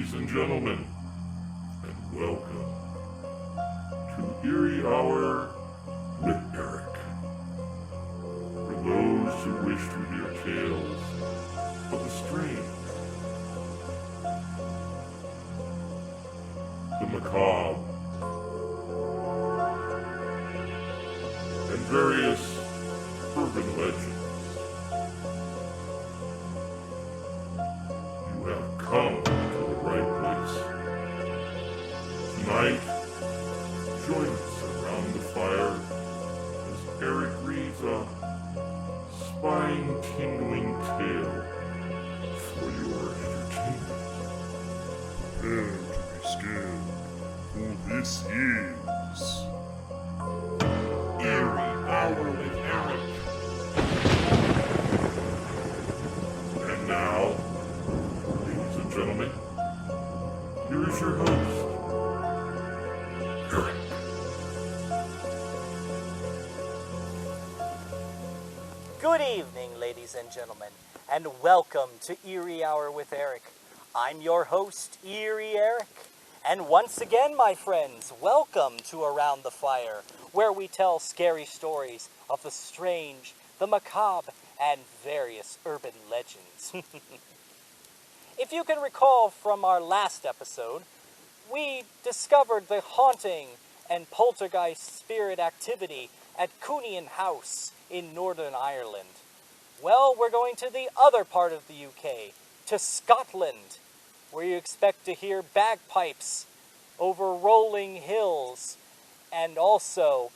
Ladies and gentlemen, and welcome to Eerie Hour with Erich. For those who wish to hear tales of the strange, the macabre, and various urban legends, you have come to the right place. Tonight, join us around the fire as Erich reads a spine-tingling tale for your entertainment. Prepare to be scared, for this is Eerie Hour with Erich. And now, ladies and gentlemen, here is your host, Erich. Good evening, ladies and gentlemen, and welcome to Eerie Hour with Erich. I'm your host, Eerie Erich, and once again, my friends, welcome to Around the Fire, where we tell scary stories of the strange, the macabre, and various urban legends. If you can recall from our last episode, we discovered the haunting and poltergeist spirit activity at Cunian House in Northern Ireland. Well, we're going to the other part of the UK, to Scotland, where you expect to hear bagpipes over rolling hills and also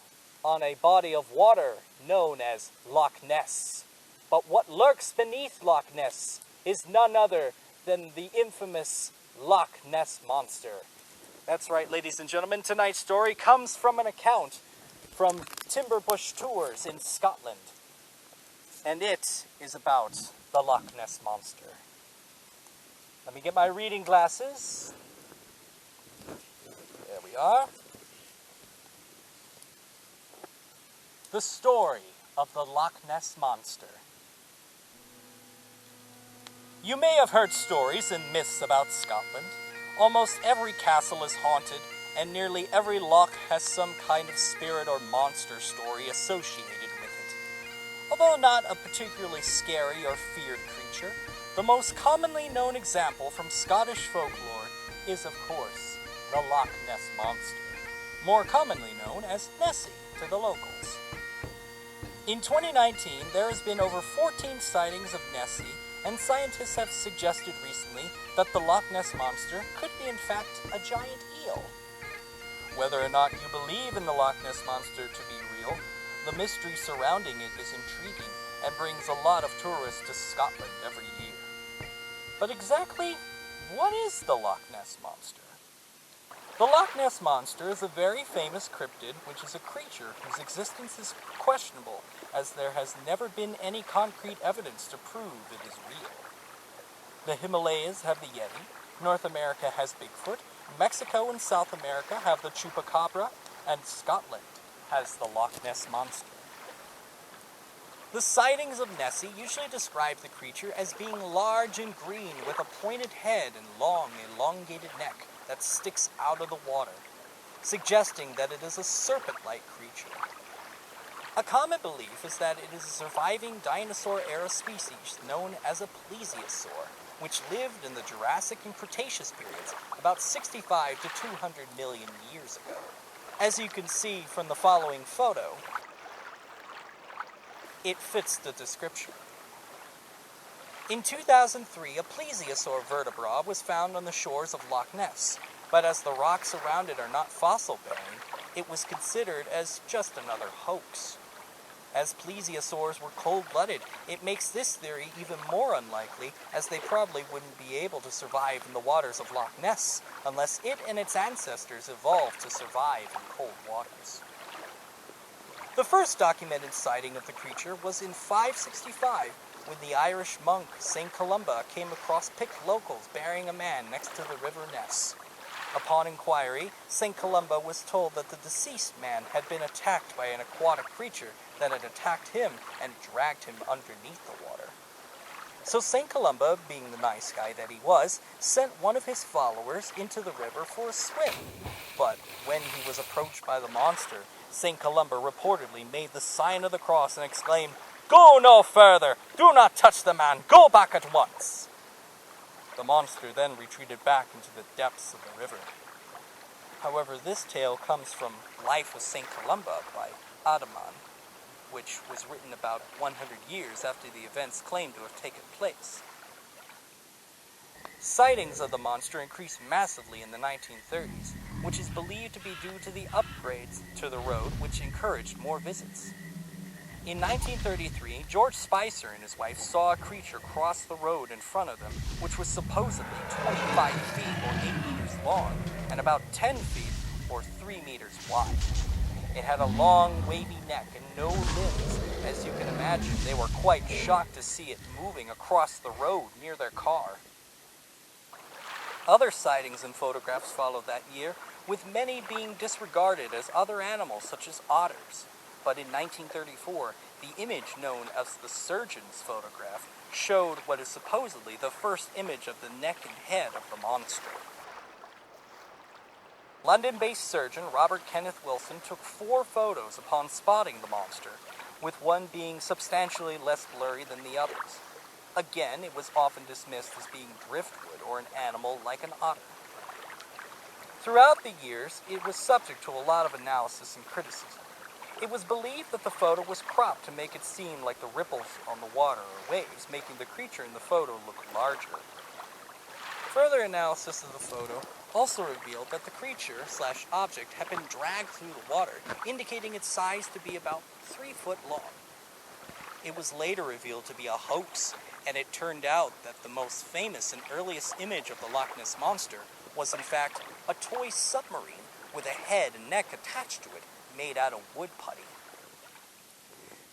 on a body of water known as Loch Ness. But what lurks beneath Loch Ness is none other than the infamous Loch Ness Monster. That's right, ladies and gentlemen, tonight's story comes from an account from Timberbush Tours in Scotland. And it is about the Loch Ness Monster. Let me get my reading glasses. There we are. The story of the Loch Ness Monster. You may have heard stories and myths about Scotland. Almost every castle is haunted, and nearly every loch has some kind of spirit or monster story associated with it. Although not a particularly scary or feared creature, the most commonly known example from Scottish folklore is, of course, the Loch Ness Monster, more commonly known as Nessie to the locals. In 2019, there has been over 14 sightings of Nessie, and scientists have suggested recently that the Loch Ness Monster could be in fact a giant eel. Whether or not you believe in the Loch Ness Monster to be real, the mystery surrounding it is intriguing and brings a lot of tourists to Scotland every year. But exactly what is the Loch Ness Monster? The Loch Ness Monster is a very famous cryptid, which is a creature whose existence is questionable, as there has never been any concrete evidence to prove it is real. The Himalayas have the Yeti, North America has Bigfoot, Mexico and South America have the Chupacabra, and Scotland has the Loch Ness Monster. The sightings of Nessie usually describe the creature as being large and green with a pointed head and long, elongated neck that sticks out of the water, suggesting that it is a serpent-like creature. A common belief is that it is a surviving dinosaur-era species known as a plesiosaur, which lived in the Jurassic and Cretaceous periods about 65 to 200 million years ago. As you can see from the following photo, it fits the description. In 2003, a plesiosaur vertebra was found on the shores of Loch Ness, but as the rocks around it are not fossil-bearing, it was considered as just another hoax. As plesiosaurs were cold-blooded, it makes this theory even more unlikely, as they probably wouldn't be able to survive in the waters of Loch Ness unless it and its ancestors evolved to survive in cold waters. The first documented sighting of the creature was in 565, when the Irish monk St. Columba came across picked locals burying a man next to the River Ness. Upon inquiry, St. Columba was told that the deceased man had been attacked by an aquatic creature that had attacked him and dragged him underneath the water. So St. Columba, being the nice guy that he was, sent one of his followers into the river for a swim. But when he was approached by the monster, St. Columba reportedly made the sign of the cross and exclaimed, "Go no further! Do not touch the man! Go back at once!" The monster then retreated back into the depths of the river. However, this tale comes from Life of St. Columba by Hartman, which was written about 100 years after the events claimed to have taken place. Sightings of the monster increased massively in the 1930s, which is believed to be due to the upgrades to the road, which encouraged more visits. In 1933, George Spicer and his wife saw a creature cross the road in front of them, which was supposedly 25 feet or 8 meters long and about 10 feet or 3 meters wide. It had a long, wavy neck and no limbs. As you can imagine, they were quite shocked to see it moving across the road near their car. Other sightings and photographs followed that year, with many being disregarded as other animals such as otters. But in 1934, the image known as the surgeon's photograph showed what is supposedly the first image of the neck and head of the monster. London-based surgeon Robert Kenneth Wilson took 4 photos upon spotting the monster, with one being substantially less blurry than the others. Again, it was often dismissed as being driftwood or an animal like an otter. Throughout the years, it was subject to a lot of analysis and criticism. It was believed that the photo was cropped to make it seem like the ripples on the water or waves, making the creature in the photo look larger. Further analysis of the photo also revealed that the creature/object had been dragged through the water, indicating its size to be about 3 foot long. It was later revealed to be a hoax, and it turned out that the most famous and earliest image of the Loch Ness Monster was in fact a toy submarine with a head and neck attached to it, made out of wood putty.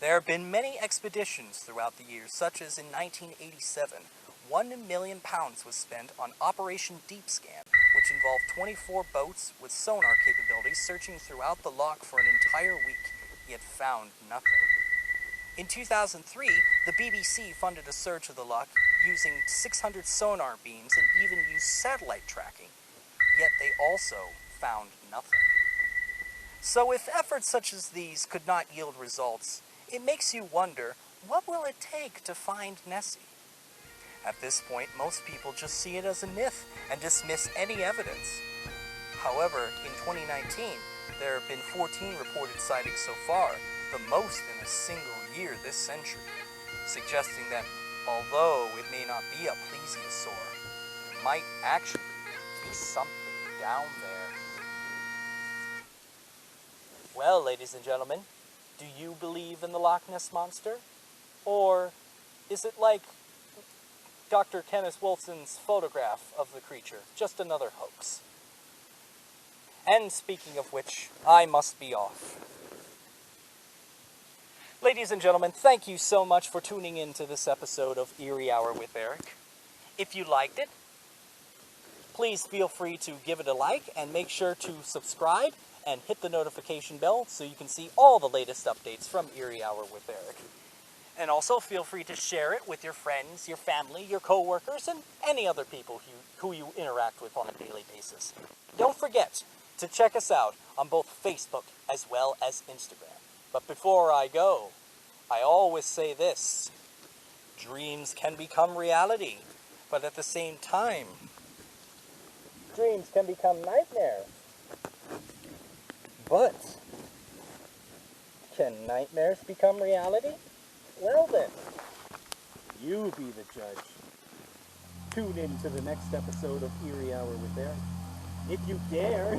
There have been many expeditions throughout the years, such as in 1987, £1 million was spent on Operation Deep Scan, which involved 24 boats with sonar capabilities searching throughout the loch for an entire week, yet found nothing. In 2003, the BBC funded a search of the loch using 600 sonar beams and even used satellite tracking, yet they also found nothing. So if efforts such as these could not yield results, it makes you wonder, what will it take to find Nessie? At this point, most people just see it as a myth and dismiss any evidence. However, in 2019, there have been 14 reported sightings so far, the most in a single year this century, suggesting that although it may not be a plesiosaur, it might actually be something down there. Well, ladies and gentlemen, do you believe in the Loch Ness Monster? Or is it like Dr. Kenneth Wilson's photograph of the creature, just another hoax? And speaking of which, I must be off. Ladies and gentlemen, thank you so much for tuning in to this episode of Eerie Hour with Erich. If you liked it, please feel free to give it a like and make sure to subscribe and hit the notification bell so you can see all the latest updates from Eerie Hour with Erich. And also feel free to share it with your friends, your family, your co-workers, and any other people who you interact with on a daily basis. Don't forget to check us out on both Facebook as well as Instagram. But before I go, I always say this: dreams can become reality, but at the same time, dreams can become nightmares. But can nightmares become reality? Well then, you be the judge. Tune in to the next episode of Eerie Hour with Erich, if you dare.